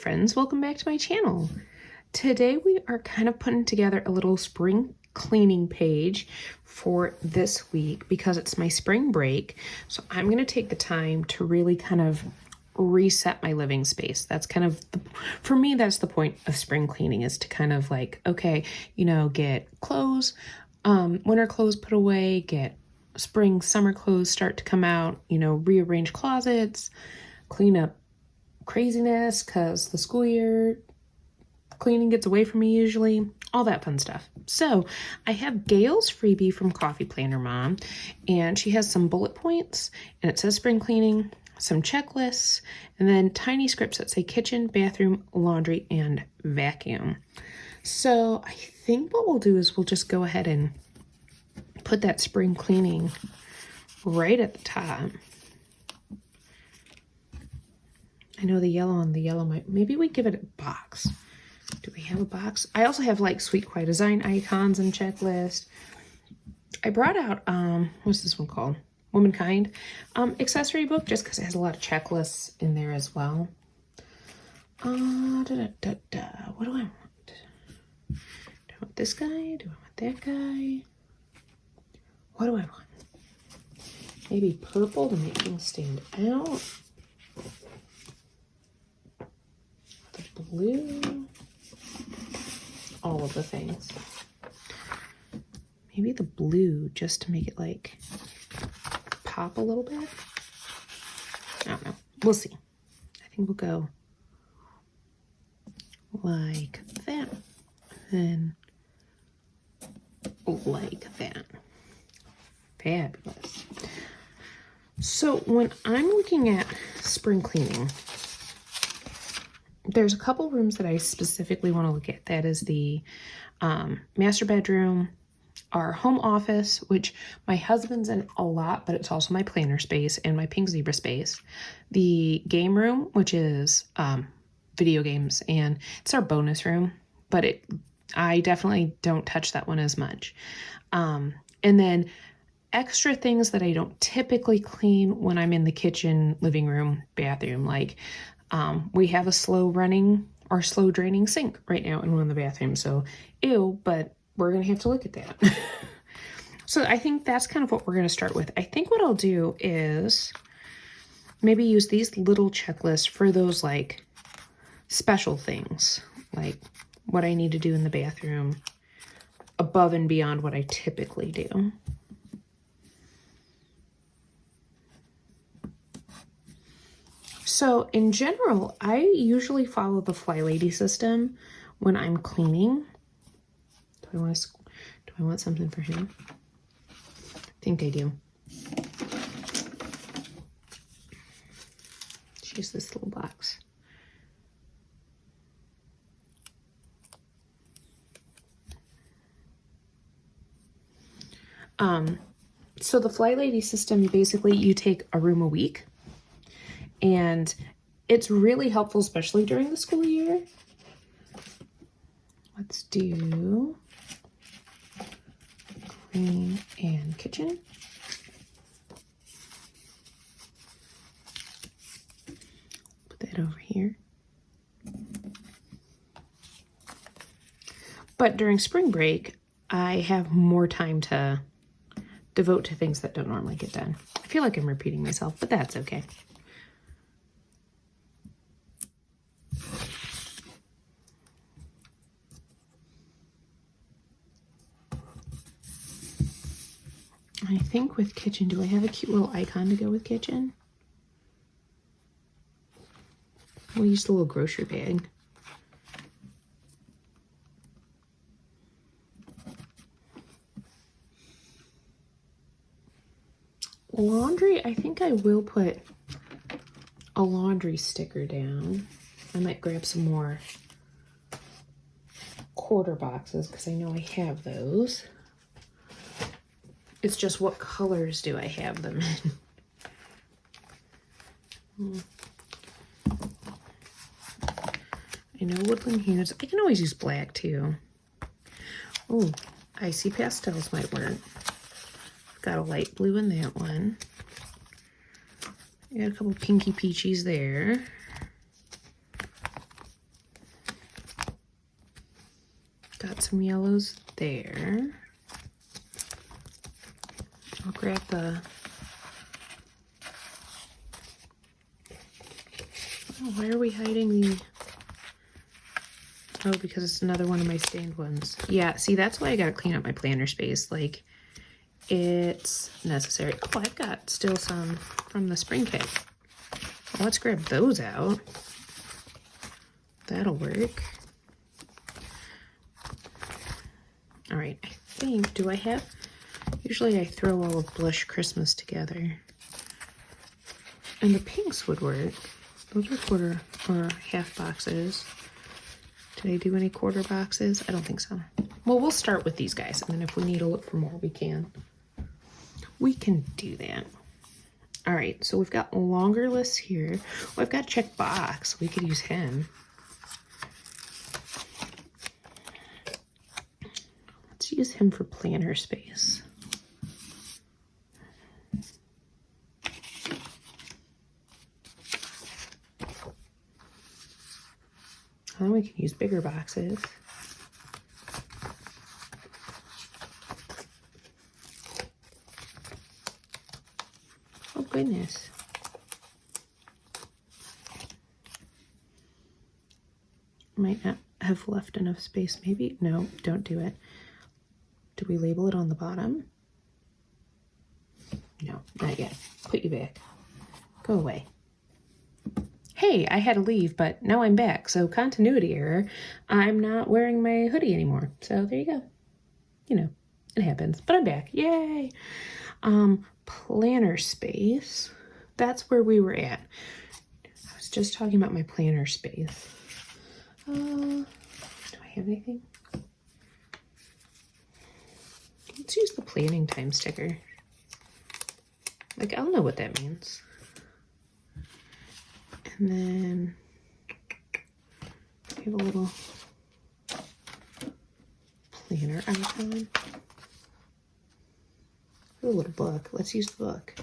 friends, welcome back to my channel. Today we are kind of putting together a little spring cleaning page for this week because it's my spring break. So I'm going to take the time to really kind of reset my living space. That's kind of, for me, that's the point of spring cleaning, is to kind of like, okay, get clothes, winter clothes put away, get spring, summer clothes start to come out, rearrange closets, clean up craziness because the school year cleaning gets away from me usually, all that fun stuff. So I have Gail's freebie from CoffeePlannerMom, and she has some bullet points, and it says spring cleaning, some checklists, and then tiny scripts that say kitchen, bathroom, laundry, and vacuum. So I think what we'll do is we'll just go ahead and put that spring cleaning right at the top. I know the yellow might, maybe we give it a box. Do we have a box? I also have like Sweet Quiet Design icons and checklist. I brought out, what's this one called? Womankind accessory book, just because it has a lot of checklists in there as well. What do I want? Do I want this guy? Do I want that guy? What do I want? Maybe purple to make things stand out. Blue, all of the things. Maybe the blue just to make it like pop a little bit. I don't know. We'll see. I think we'll go like that and like that. Fabulous. So when I'm looking at spring cleaning, there's a couple rooms that I specifically want to look at. That is the master bedroom, our home office, which my husband's in a lot, but it's also my planner space and my pink zebra space. The game room, which is video games, and it's our bonus room, but I definitely don't touch that one as much. And then extra things that I don't typically clean when I'm in the kitchen, living room, bathroom, like we have a slow draining sink right now in one of the bathrooms. So, ew, but we're going to have to look at that. So I think that's kind of what we're going to start with. I think what I'll do is maybe use these little checklists for those like special things, like what I need to do in the bathroom above and beyond what I typically do. So in general, I usually follow the Fly Lady system when I'm cleaning. Do I want something for him? I think I do. She's this little box. So the Fly Lady system, basically you take a room a week. And it's really helpful, especially during the school year. Let's do clean and kitchen. Put that over here. But during spring break, I have more time to devote to things that don't normally get done. I feel like I'm repeating myself, but that's okay. I think with kitchen, do I have a cute little icon to go with kitchen? We'll use the little grocery bag. Laundry, I think I will put a laundry sticker down. I might grab some more quarter boxes because I know I have those. It's just what colors do I have them in? I know woodland hues. I can always use black too. Oh, icy pastels might work. Got a light blue in that one. Got a couple pinky peachies there. Got some yellows there. I'll grab the... Oh, why are we hiding the... Oh, because it's another one of my stained ones. Yeah, see, that's why I gotta clean up my planner space. Like, it's necessary. Oh, I've got still some from the spring kit. Well, let's grab those out. That'll work. All right, I think, do I have... Usually I throw all of Blush Christmas together. And the pinks would work. Those are quarter or half boxes. Did I do any quarter boxes? I don't think so. Well, we'll start with these guys, and then if we need to look for more, we can. We can do that. All right, so we've got longer lists here. Well, I've got check box. We could use him. Let's use him for planner space. And we can use bigger boxes. Oh goodness. Might not have left enough space, maybe? No, don't do it. Do we label it on the bottom? No, not yet. Put you back. Go away. Hey, I had to leave, but now I'm back. So continuity error. I'm not wearing my hoodie anymore. So there you go. You know, it happens, but I'm back. Yay. Planner space. That's where we were at. I was just talking about my planner space. Do I have anything? Let's use the planning time sticker. Like, I'll know what that means. And then I have a little planner icon. A little book. Let's use the book.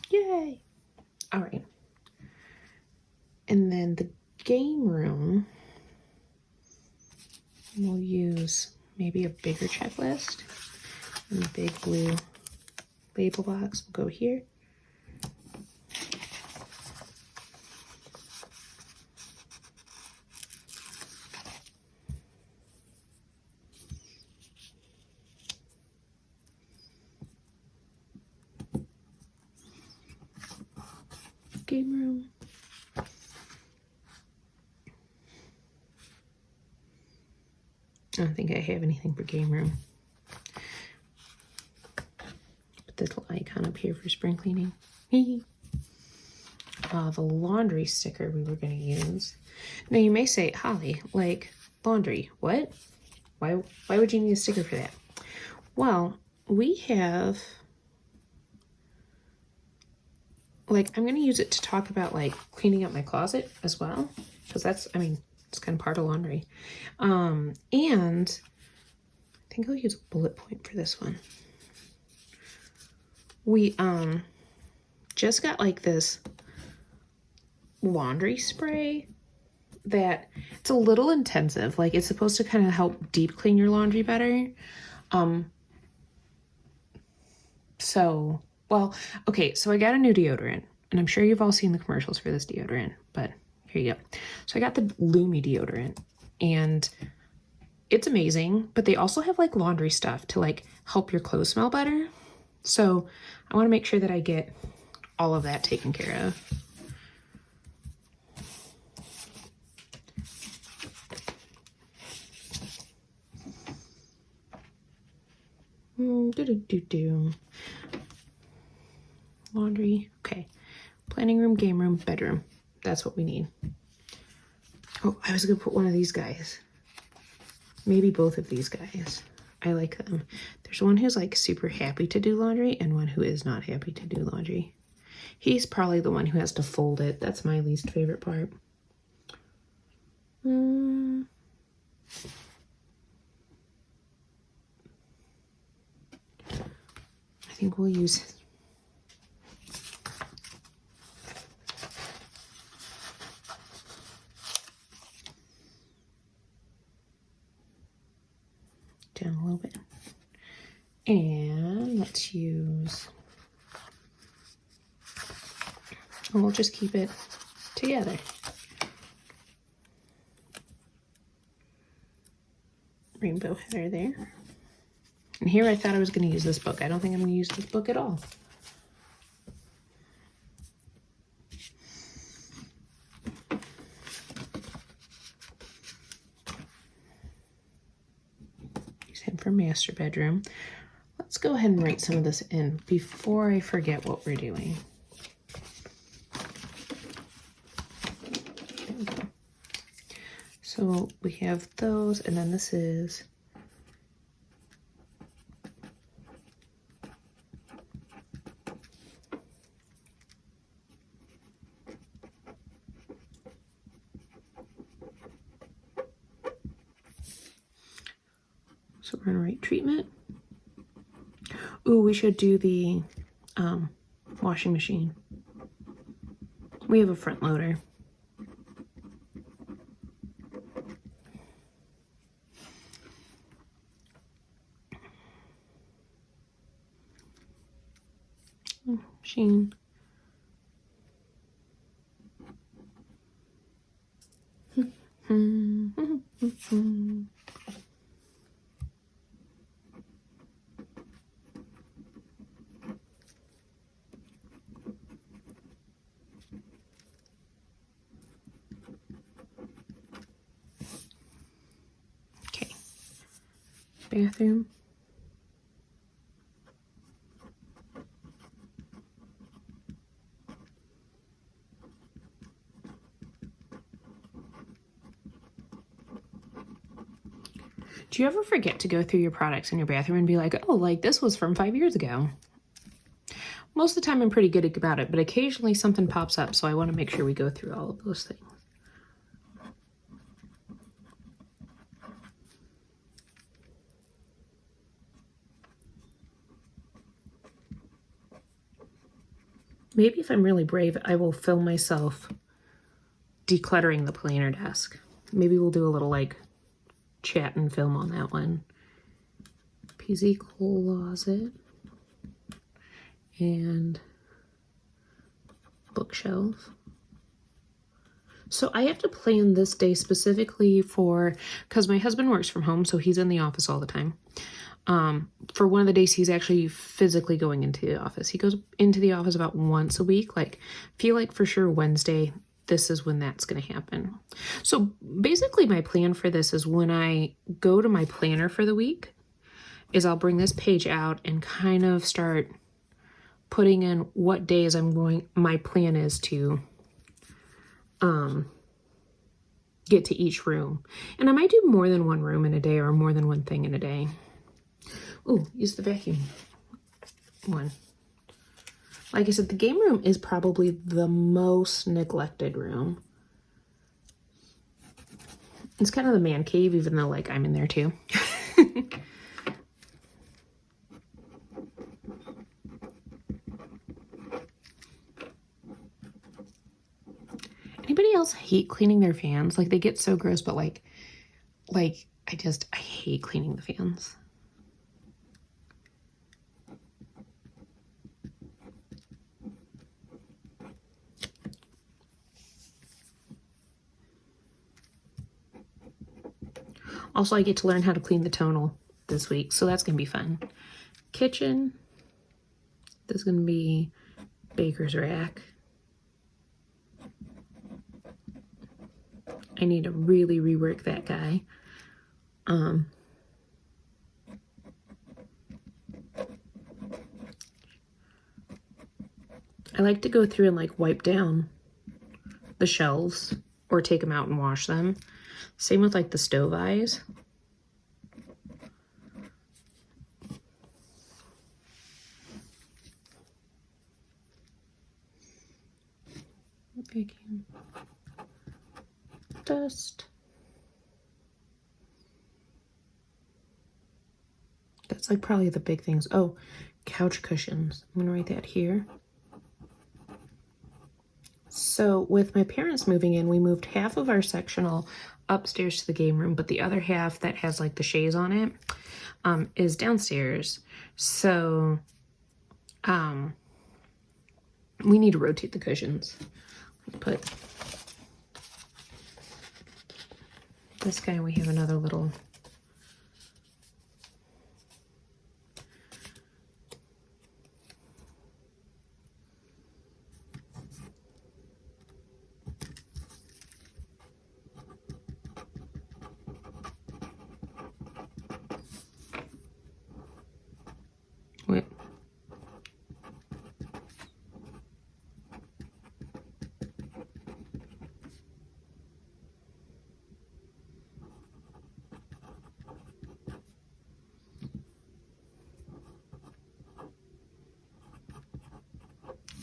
Yay! All right. And then the game room, we'll use maybe a bigger checklist. And the big blue label box will go here. Game room. I don't think I have anything for game room. Put this little icon up here for spring cleaning. The laundry sticker we were going to use. Now you may say, Holly, like laundry, what? Why would you need a sticker for that? Well, we have, like, I'm going to use it to talk about like cleaning up my closet as well. Because that's, I mean, it's kind of part of laundry. And I think I'll use a bullet point for this one. We just got like this laundry spray that it's a little intensive. Like it's supposed to kind of help deep clean your laundry better. So, well, okay, so I got a new deodorant, and I'm sure you've all seen the commercials for this deodorant, but here you go. So I got the Lumi deodorant, and it's amazing, but they also have like laundry stuff to like help your clothes smell better. So I want to make sure that I get all of that taken care of. Laundry, okay. Planning room, game room, bedroom. That's what we need. Oh, I was gonna put one of these guys. Maybe both of these guys. I like them. There's one who's like super happy to do laundry and one who is not happy to do laundry. He's probably the one who has to fold it. That's my least favorite part. think we'll use down a little bit. And let's use, and we'll just keep it together. Rainbow header there. And here I thought I was going to use this book. I don't think I'm going to use this book at all. Use him for master bedroom. Let's go ahead and write some of this in before I forget what we're doing. So we have those, and then this is so we're gonna write treatment. Ooh, we should do the washing machine. We have a front loader. Machine. Okay. Bathroom. Do you ever forget to go through your products in your bathroom and be like, oh, like this was from 5 years ago? Most of the time I'm pretty good about it, but occasionally something pops up, so I want to make sure we go through all of those things. Maybe if I'm really brave, I will film myself decluttering the planner desk. Maybe we'll do a little like chat and film on that one. PZ closet and bookshelf. So I have to plan this day specifically for, because my husband works from home, so he's in the office all the time. For one of the days he's actually physically going into the office. He goes into the office about once a week. Like, feel like for sure Wednesday, this is when that's going to happen. So basically my plan for this is when I go to my planner for the week is I'll bring this page out and kind of start putting in what days my plan is to get to each room. And I might do more than one room in a day or more than one thing in a day. Oh, use the vacuum one. Like I said, the game room is probably the most neglected room. It's kind of the man cave, even though like I'm in there too. Anybody else hate cleaning their fans? Like they get so gross, but like I hate cleaning the fans. Also, I get to learn how to clean the tonal this week, so that's going to be fun. Kitchen. This is going to be baker's rack. I need to really rework that guy. I like to go through and like wipe down the shelves or take them out and wash them. Same with like the stove eyes. Vacuum. Dust. That's like probably the big things. Oh, couch cushions. I'm gonna write that here. So with my parents moving in, we moved half of our sectional upstairs to the game room, but the other half that has like the chaise on it is downstairs. So we need to rotate the cushions. Put this guy, we have another little wait.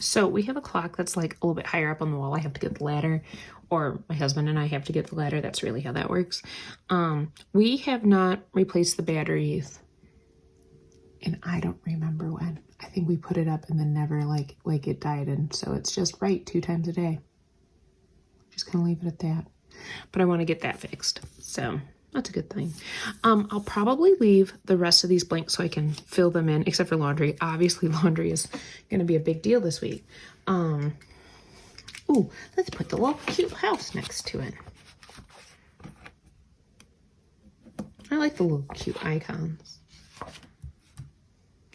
So we have a clock that's like a little bit higher up on the wall. I have to get the ladder, or my husband and I have to get the ladder. That's really how that works. We have not replaced the batteries, and I don't remember when. I think we put it up and then never like it died, and so it's just right 2 times a day. Just gonna leave it at that. But I want to get that fixed, so that's a good thing. I'll probably leave the rest of these blank so I can fill them in, except for laundry. Obviously, laundry is going to be a big deal this week. Ooh, let's put the little cute house next to it. I like the little cute icons.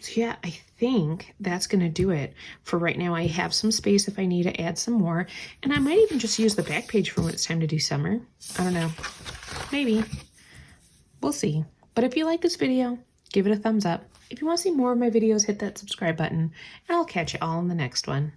So yeah, I think that's going to do it for right now. I have some space if I need to add some more. And I might even just use the back page for when it's time to do summer. I don't know. Maybe. We'll see. But if you like this video, give it a thumbs up. If you want to see more of my videos, hit that subscribe button. And I'll catch you all in the next one.